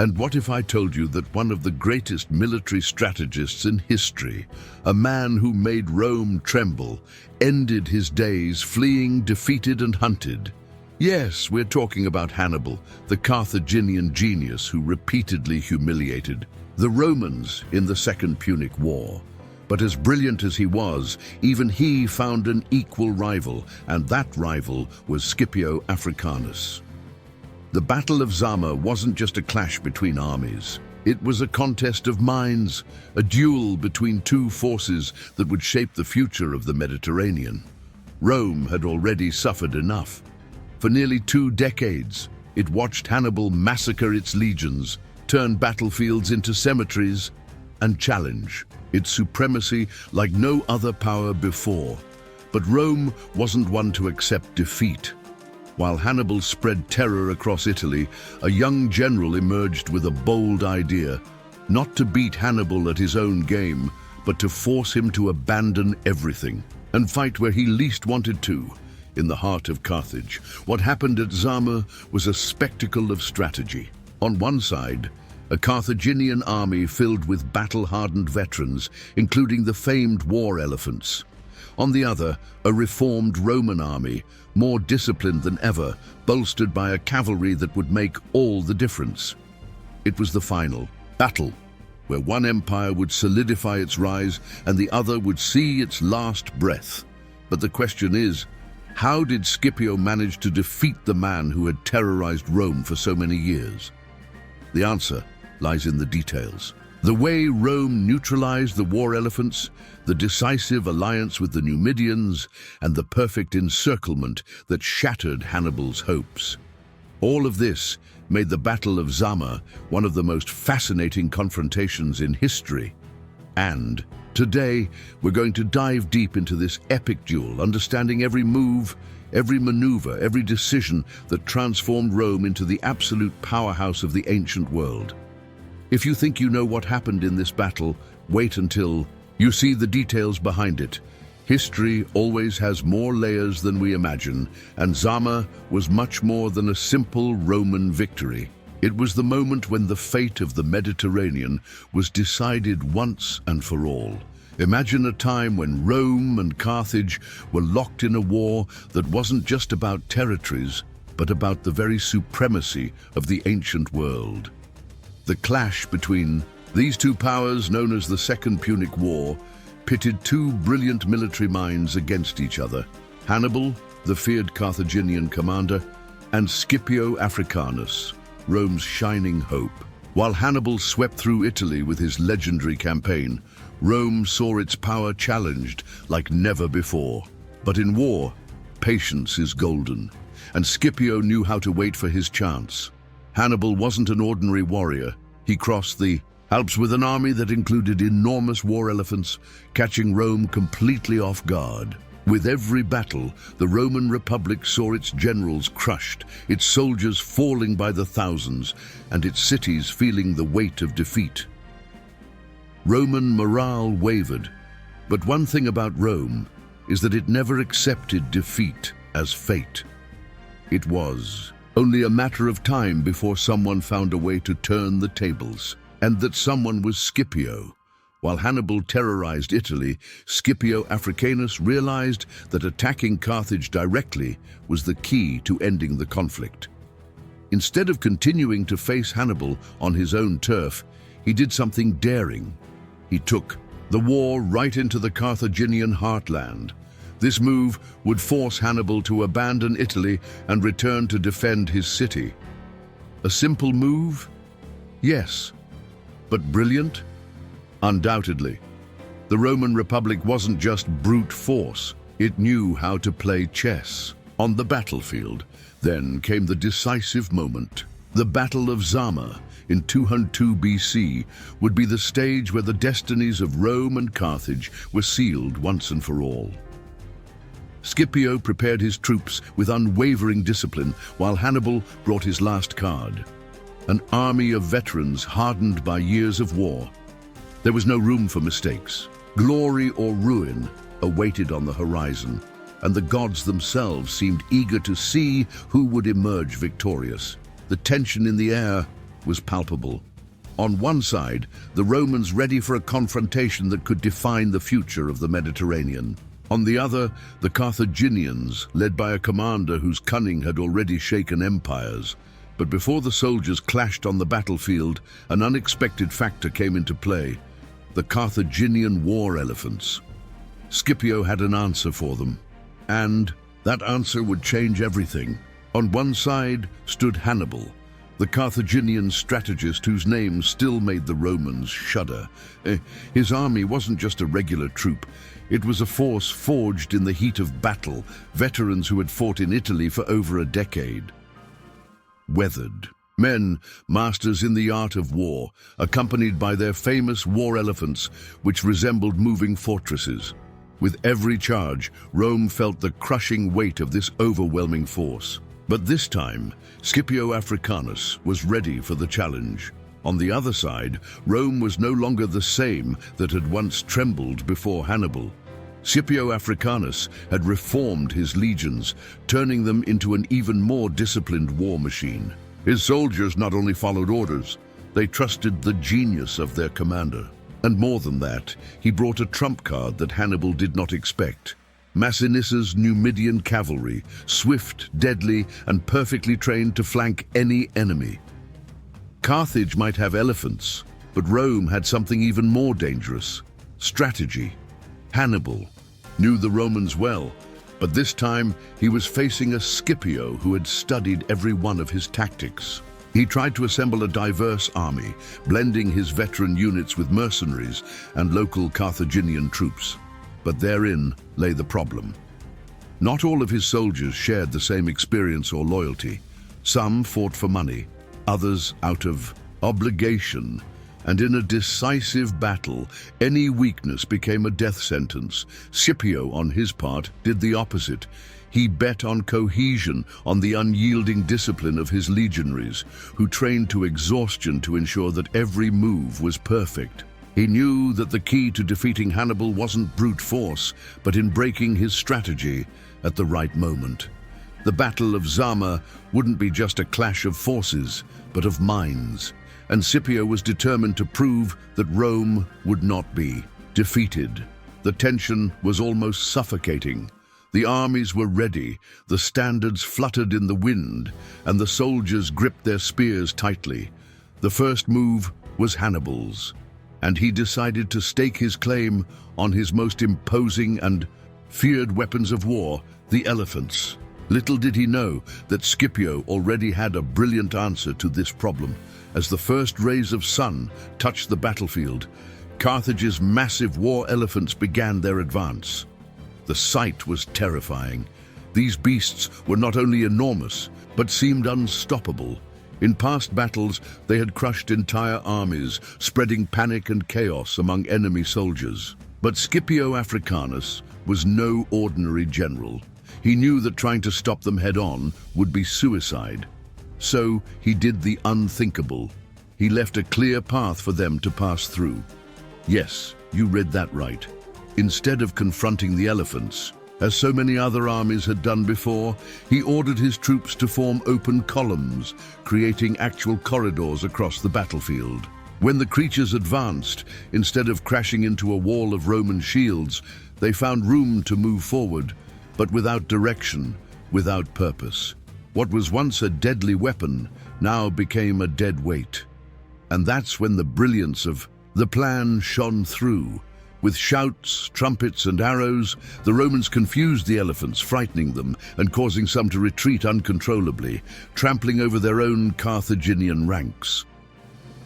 And what if I told you that one of the greatest military strategists in history, a man who made Rome tremble, ended his days fleeing, defeated and hunted? Yes, we're talking about Hannibal, the Carthaginian genius who repeatedly humiliated the Romans in the Second Punic War. But as brilliant as he was, even he found an equal rival, and that rival was Scipio Africanus. The Battle of Zama wasn't just a clash between armies. It was a contest of minds, a duel between two forces that would shape the future of the Mediterranean. Rome had already suffered enough. For nearly 2 decades, it watched Hannibal massacre its legions, turn battlefields into cemeteries, and challenge its supremacy like no other power before. But Rome wasn't one to accept defeat. While Hannibal spread terror across Italy, a young general emerged with a bold idea, not to beat Hannibal at his own game, but to force him to abandon everything and fight where he least wanted to, in the heart of Carthage. What happened at Zama was a spectacle of strategy. On one side, a Carthaginian army filled with battle-hardened veterans, including the famed war elephants. On the other, a reformed Roman army, more disciplined than ever, bolstered by a cavalry that would make all the difference. It was the final battle, where one empire would solidify its rise and the other would see its last breath. But the question is, how did Scipio manage to defeat the man who had terrorized Rome for so many years? The answer lies in the details. The way Rome neutralized the war elephants, the decisive alliance with the Numidians, and the perfect encirclement that shattered Hannibal's hopes. All of this made the Battle of Zama one of the most fascinating confrontations in history. And today, we're going to dive deep into this epic duel, understanding every move, every maneuver, every decision that transformed Rome into the absolute powerhouse of the ancient world. If you think you know what happened in this battle, wait until you see the details behind it. History always has more layers than we imagine, and Zama was much more than a simple Roman victory. It was the moment when the fate of the Mediterranean was decided once and for all. Imagine a time when Rome and Carthage were locked in a war that wasn't just about territories, but about the very supremacy of the ancient world. The clash between these two powers, known as the Second Punic War, pitted two brilliant military minds against each other. Hannibal, the feared Carthaginian commander, and Scipio Africanus, Rome's shining hope. While Hannibal swept through Italy with his legendary campaign, Rome saw its power challenged like never before. But in war, patience is golden, and Scipio knew how to wait for his chance. Hannibal wasn't an ordinary warrior. He crossed the Alps with an army that included enormous war elephants, catching Rome completely off guard. With every battle, the Roman Republic saw its generals crushed, its soldiers falling by the thousands, and its cities feeling the weight of defeat. Roman morale wavered, but one thing about Rome is that it never accepted defeat as fate. It was only a matter of time before someone found a way to turn the tables, and that someone was Scipio. While Hannibal terrorized Italy, Scipio Africanus realized that attacking Carthage directly was the key to ending the conflict. Instead of continuing to face Hannibal on his own turf, he did something daring. He took the war right into the Carthaginian heartland. This move would force Hannibal to abandon Italy and return to defend his city. A simple move? Yes. But brilliant? Undoubtedly. The Roman Republic wasn't just brute force. It knew how to play chess. On the battlefield, then came the decisive moment. The Battle of Zama in 202 BC would be the stage where the destinies of Rome and Carthage were sealed once and for all. Scipio prepared his troops with unwavering discipline, while Hannibal brought his last card. An army of veterans hardened by years of war. There was no room for mistakes. Glory or ruin awaited on the horizon, and the gods themselves seemed eager to see who would emerge victorious. The tension in the air was palpable. On one side, the Romans ready for a confrontation that could define the future of the Mediterranean. On the other, the Carthaginians, led by a commander whose cunning had already shaken empires. But before the soldiers clashed on the battlefield, an unexpected factor came into play: the Carthaginian war elephants. Scipio had an answer for them, and that answer would change everything. On one side stood Hannibal, the Carthaginian strategist whose name still made the Romans shudder. His army wasn't just a regular troop. It was a force forged in the heat of battle, veterans who had fought in Italy for over a decade. Weathered men, masters in the art of war, accompanied by their famous war elephants, which resembled moving fortresses. With every charge, Rome felt the crushing weight of this overwhelming force. But this time, Scipio Africanus was ready for the challenge. On the other side, Rome was no longer the same that had once trembled before Hannibal. Scipio Africanus had reformed his legions, turning them into an even more disciplined war machine. His soldiers not only followed orders, they trusted the genius of their commander. And more than that, he brought a trump card that Hannibal did not expect. Massinissa's Numidian cavalry, swift, deadly, and perfectly trained to flank any enemy. Carthage might have elephants, but Rome had something even more dangerous: strategy. Hannibal knew the Romans well, but this time he was facing a Scipio who had studied every one of his tactics. He tried to assemble a diverse army, blending his veteran units with mercenaries and local Carthaginian troops. But therein lay the problem. Not all of his soldiers shared the same experience or loyalty. Some fought for money, others out of obligation, and in a decisive battle, any weakness became a death sentence. Scipio, on his part, did the opposite. He bet on cohesion, on the unyielding discipline of his legionaries, who trained to exhaustion to ensure that every move was perfect. He knew that the key to defeating Hannibal wasn't brute force, but in breaking his strategy at the right moment. The Battle of Zama wouldn't be just a clash of forces, but of minds, and Scipio was determined to prove that Rome would not be defeated. The tension was almost suffocating. The armies were ready, the standards fluttered in the wind, and the soldiers gripped their spears tightly. The first move was Hannibal's, and he decided to stake his claim on his most imposing and feared weapons of war, the elephants. Little did he know that Scipio already had a brilliant answer to this problem. As the first rays of sun touched the battlefield, Carthage's massive war elephants began their advance. The sight was terrifying. These beasts were not only enormous, but seemed unstoppable. In past battles, they had crushed entire armies, spreading panic and chaos among enemy soldiers. But Scipio Africanus was no ordinary general. He knew that trying to stop them head-on would be suicide. So he did the unthinkable. He left a clear path for them to pass through. Yes, you read that right. Instead of confronting the elephants, as so many other armies had done before, he ordered his troops to form open columns, creating actual corridors across the battlefield. When the creatures advanced, instead of crashing into a wall of Roman shields, they found room to move forward, but without direction, without purpose. What was once a deadly weapon now became a dead weight. And that's when the brilliance of the plan shone through. With shouts, trumpets, and arrows, the Romans confused the elephants, frightening them and causing some to retreat uncontrollably, trampling over their own Carthaginian ranks.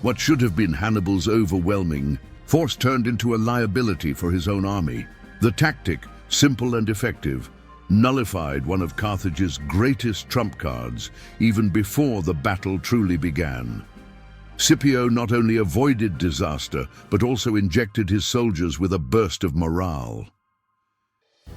What should have been Hannibal's overwhelming force turned into a liability for his own army. The tactic, simple and effective, nullified one of Carthage's greatest trump cards even before the battle truly began. Scipio not only avoided disaster, but also injected his soldiers with a burst of morale.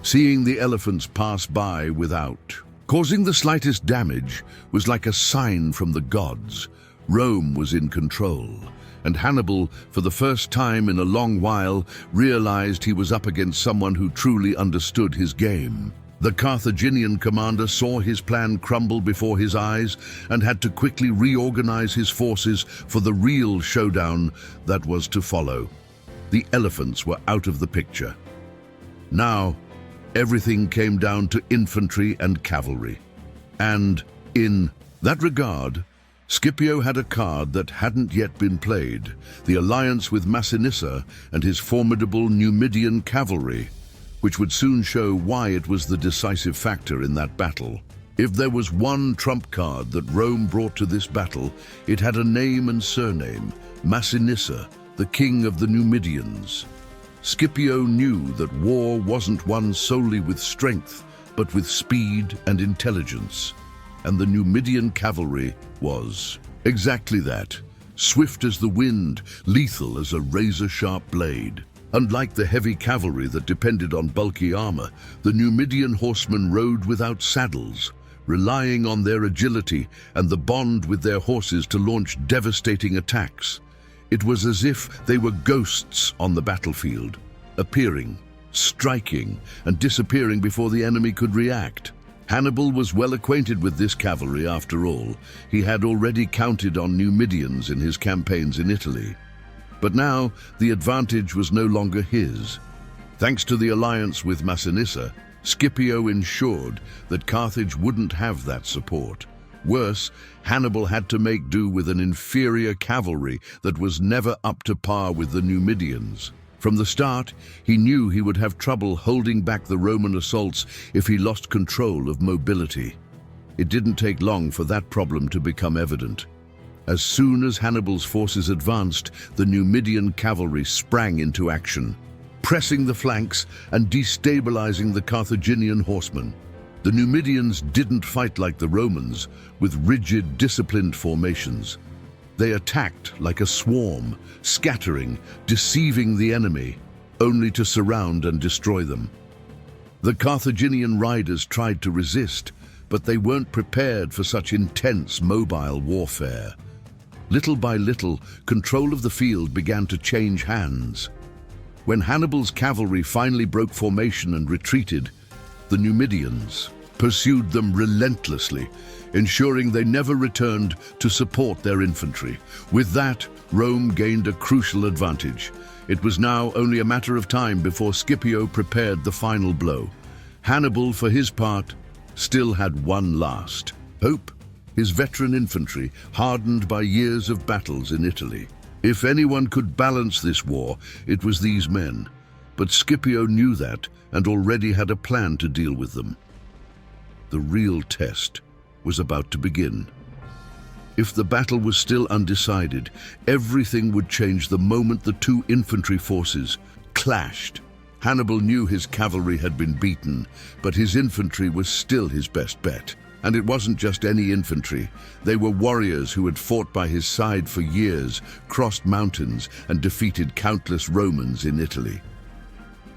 Seeing the elephants pass by without causing the slightest damage was like a sign from the gods. Rome was in control, and Hannibal, for the first time in a long while, realized he was up against someone who truly understood his game. The Carthaginian commander saw his plan crumble before his eyes and had to quickly reorganize his forces for the real showdown that was to follow. The elephants were out of the picture. Now, everything came down to infantry and cavalry. And, in that regard, Scipio had a card that hadn't yet been played, the alliance with Massinissa and his formidable Numidian cavalry, which would soon show why it was the decisive factor in that battle. If there was one trump card that Rome brought to this battle, it had a name and surname: Massinissa, the king of the Numidians. Scipio knew that war wasn't won solely with strength, but with speed and intelligence. And the Numidian cavalry was exactly that: swift as the wind, lethal as a razor-sharp blade. Unlike the heavy cavalry that depended on bulky armor, the Numidian horsemen rode without saddles, relying on their agility and the bond with their horses to launch devastating attacks. It was as if they were ghosts on the battlefield, appearing, striking, and disappearing before the enemy could react. Hannibal was well acquainted with this cavalry after all. He had already counted on Numidians in his campaigns in Italy. But now, the advantage was no longer his. Thanks to the alliance with Massinissa, Scipio ensured that Carthage wouldn't have that support. Worse, Hannibal had to make do with an inferior cavalry that was never up to par with the Numidians. From the start, he knew he would have trouble holding back the Roman assaults if he lost control of mobility. It didn't take long for that problem to become evident. As soon as Hannibal's forces advanced, the Numidian cavalry sprang into action, pressing the flanks and destabilizing the Carthaginian horsemen. The Numidians didn't fight like the Romans, with rigid, disciplined formations. They attacked like a swarm, scattering, deceiving the enemy, only to surround and destroy them. The Carthaginian riders tried to resist, but they weren't prepared for such intense mobile warfare. Little by little, control of the field began to change hands. When Hannibal's cavalry finally broke formation and retreated, the Numidians pursued them relentlessly, ensuring they never returned to support their infantry. With that, Rome gained a crucial advantage. It was now only a matter of time before Scipio prepared the final blow. Hannibal, for his part, still had one last hope: his veteran infantry, hardened by years of battles in Italy. If anyone could balance this war, it was these men. But Scipio knew that and already had a plan to deal with them. The real test was about to begin. If the battle was still undecided, everything would change the moment the two infantry forces clashed. Hannibal knew his cavalry had been beaten, but his infantry was still his best bet. And it wasn't just any infantry. They were warriors who had fought by his side for years, crossed mountains, and defeated countless Romans in Italy.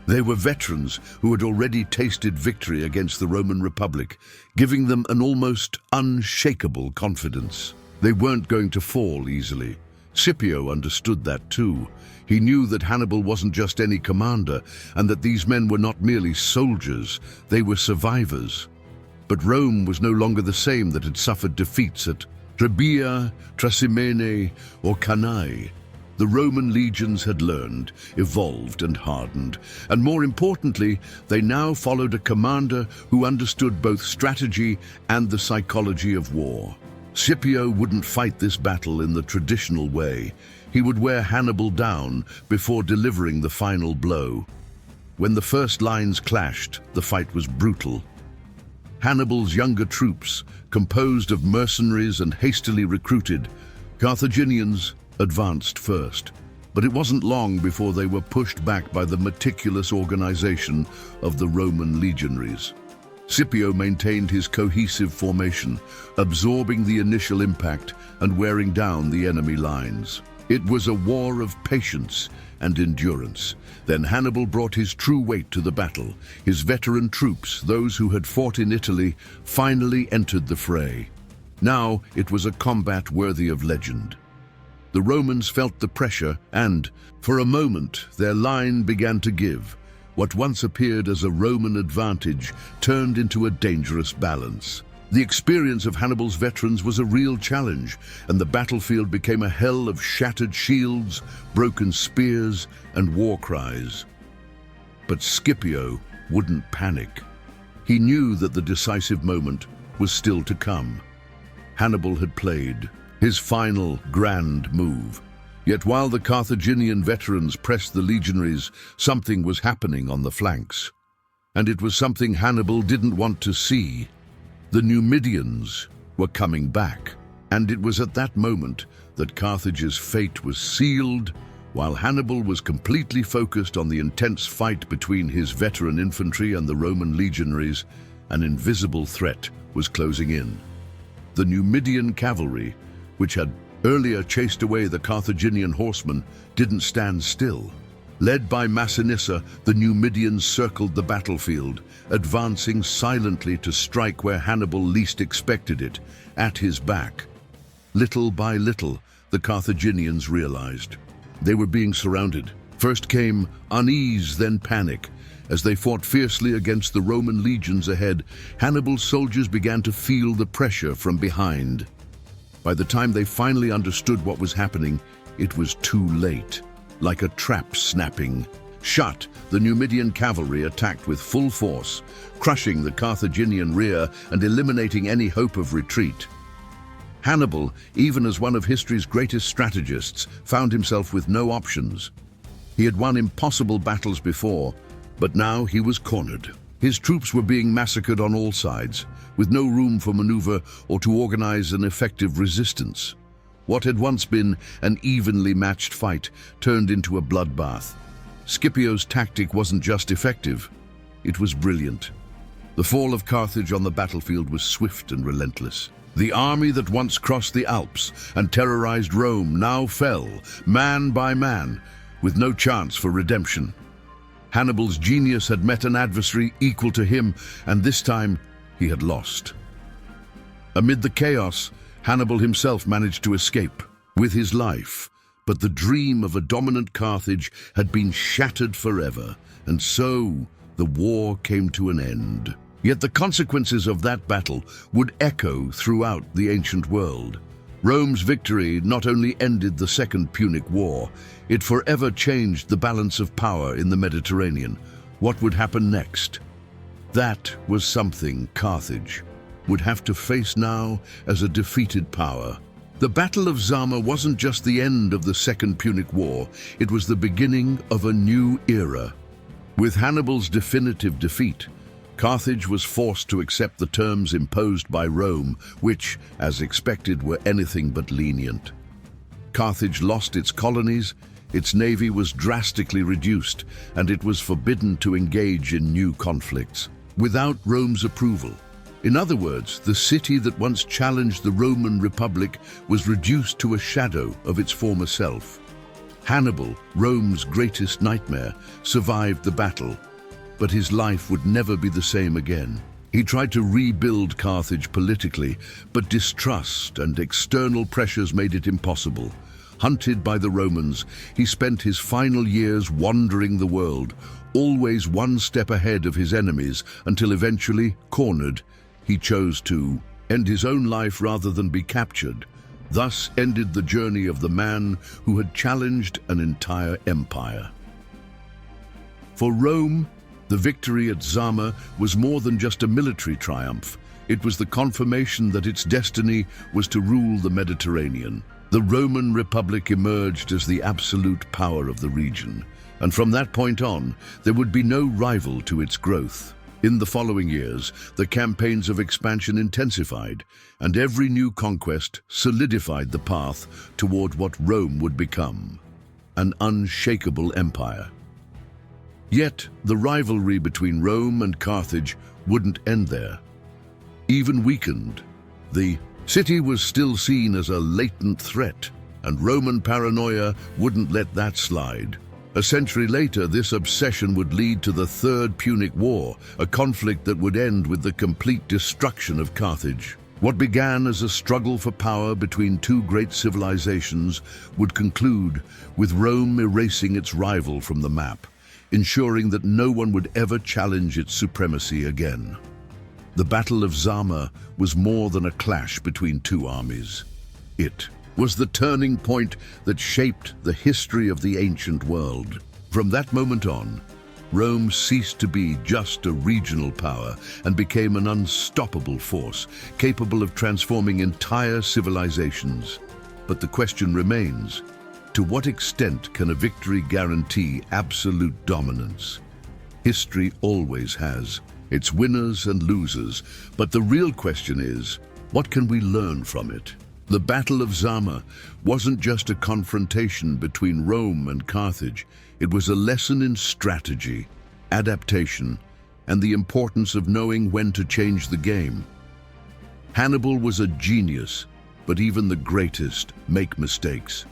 They were veterans who had already tasted victory against the Roman Republic, giving them an almost unshakable confidence. They weren't going to fall easily. Scipio understood that too. He knew that Hannibal wasn't just any commander, and that these men were not merely soldiers, they were survivors. But Rome was no longer the same that had suffered defeats at Trebia, Trasimene, or Cannae. The Roman legions had learned, evolved, and hardened, and more importantly, they now followed a commander who understood both strategy and the psychology of war. Scipio wouldn't fight this battle in the traditional way. He would wear Hannibal down before delivering the final blow. When the first lines clashed, the fight was brutal. Hannibal's younger troops, composed of mercenaries and hastily recruited Carthaginians, advanced first. But it wasn't long before they were pushed back by the meticulous organization of the Roman legionaries. Scipio maintained his cohesive formation, absorbing the initial impact and wearing down the enemy lines. It was a war of patience and endurance. Then Hannibal brought his true weight to the battle. His veteran troops, those who had fought in Italy, finally entered the fray. Now it was a combat worthy of legend. The Romans felt the pressure and, for a moment, their line began to give. What once appeared as a Roman advantage turned into a dangerous balance. The experience of Hannibal's veterans was a real challenge, and the battlefield became a hell of shattered shields, broken spears, and war cries. But Scipio wouldn't panic. He knew that the decisive moment was still to come. Hannibal had played his final grand move. Yet while the Carthaginian veterans pressed the legionaries, something was happening on the flanks. And it was something Hannibal didn't want to see. The Numidians were coming back. And it was at that moment that Carthage's fate was sealed. While Hannibal was completely focused on the intense fight between his veteran infantry and the Roman legionaries, an invisible threat was closing in. The Numidian cavalry, which had earlier chased away the Carthaginian horsemen, didn't stand still. Led by Massinissa, the Numidians circled the battlefield, advancing silently to strike where Hannibal least expected it, at his back. Little by little, the Carthaginians realized they were being surrounded. First came unease, then panic. As they fought fiercely against the Roman legions ahead, Hannibal's soldiers began to feel the pressure from behind. By the time they finally understood what was happening, it was too late. Like a trap snapping shut, the Numidian cavalry attacked with full force, crushing the Carthaginian rear and eliminating any hope of retreat. Hannibal, even as one of history's greatest strategists, found himself with no options. He had won impossible battles before, but now he was cornered. His troops were being massacred on all sides, with no room for maneuver or to organize an effective resistance. What had once been an evenly matched fight turned into a bloodbath. Scipio's tactic wasn't just effective, it was brilliant. The fall of Carthage on the battlefield was swift and relentless. The army that once crossed the Alps and terrorized Rome now fell, man by man, with no chance for redemption. Hannibal's genius had met an adversary equal to him, and this time he had lost. Amid the chaos, Hannibal himself managed to escape with his life, but the dream of a dominant Carthage had been shattered forever, and so the war came to an end. Yet the consequences of that battle would echo throughout the ancient world. Rome's victory not only ended the Second Punic War, it forever changed the balance of power in the Mediterranean. What would happen next? That was something Carthage would have to face now as a defeated power. The Battle of Zama wasn't just the end of the Second Punic War, it was the beginning of a new era. With Hannibal's definitive defeat, Carthage was forced to accept the terms imposed by Rome, which, as expected, were anything but lenient. Carthage lost its colonies, its navy was drastically reduced, and it was forbidden to engage in new conflicts without Rome's approval. In other words, the city that once challenged the Roman Republic was reduced to a shadow of its former self. Hannibal, Rome's greatest nightmare, survived the battle, but his life would never be the same again. He tried to rebuild Carthage politically, but distrust and external pressures made it impossible. Hunted by the Romans, he spent his final years wandering the world, always one step ahead of his enemies, until eventually, cornered, he chose to end his own life rather than be captured. Thus ended the journey of the man who had challenged an entire empire. For Rome, the victory at Zama was more than just a military triumph. It was the confirmation that its destiny was to rule the Mediterranean. The Roman Republic emerged as the absolute power of the region, and from that point on, there would be no rival to its growth. In the following years, the campaigns of expansion intensified, and every new conquest solidified the path toward what Rome would become, an unshakable empire. Yet, the rivalry between Rome and Carthage wouldn't end there. Even weakened, the city was still seen as a latent threat, and Roman paranoia wouldn't let that slide. A century later, this obsession would lead to the Third Punic War, a conflict that would end with the complete destruction of Carthage. What began as a struggle for power between two great civilizations would conclude with Rome erasing its rival from the map. ensuring that no one would ever challenge its supremacy again. The Battle of Zama was more than a clash between two armies. It was the turning point that shaped the history of the ancient world. From that moment on, Rome ceased to be just a regional power and became an unstoppable force, capable of transforming entire civilizations. But the question remains, to what extent can a victory guarantee absolute dominance? History always has its winners and losers, but the real question is, what can we learn from it? The Battle of Zama wasn't just a confrontation between Rome and Carthage. It was a lesson in strategy, adaptation, and the importance of knowing when to change the game. Hannibal was a genius, but even the greatest make mistakes.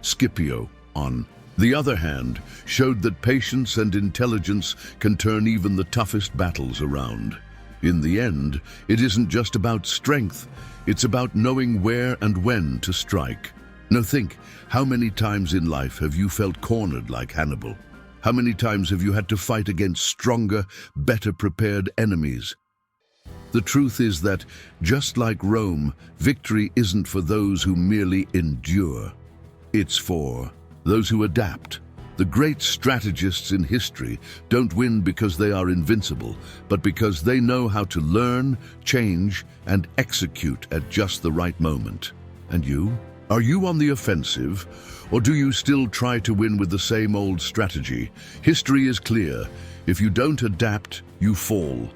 Scipio, on the other hand, showed that patience and intelligence can turn even the toughest battles around. In the end, it isn't just about strength, it's about knowing where and when to strike. Now think, how many times in life have you felt cornered like Hannibal? How many times have you had to fight against stronger, better prepared enemies? The truth is that, just like Rome, victory isn't for those who merely endure. It's for those who adapt. The great strategists in history don't win because they are invincible, but because they know how to learn, change, and execute at just the right moment. And you? Are you on the offensive, or do you still try to win with the same old strategy? History is clear. If you don't adapt, you fall.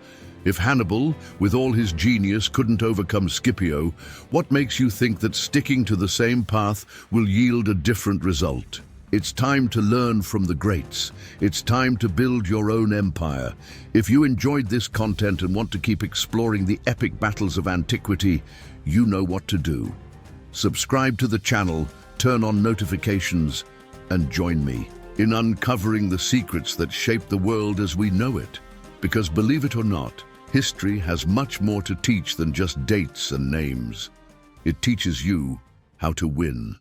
If Hannibal, with all his genius, couldn't overcome Scipio, what makes you think that sticking to the same path will yield a different result? It's time to learn from the greats. It's time to build your own empire. If you enjoyed this content and want to keep exploring the epic battles of antiquity, you know what to do. Subscribe to the channel, turn on notifications, and join me in uncovering the secrets that shape the world as we know it. Because believe it or not, history has much more to teach than just dates and names. It teaches you how to win.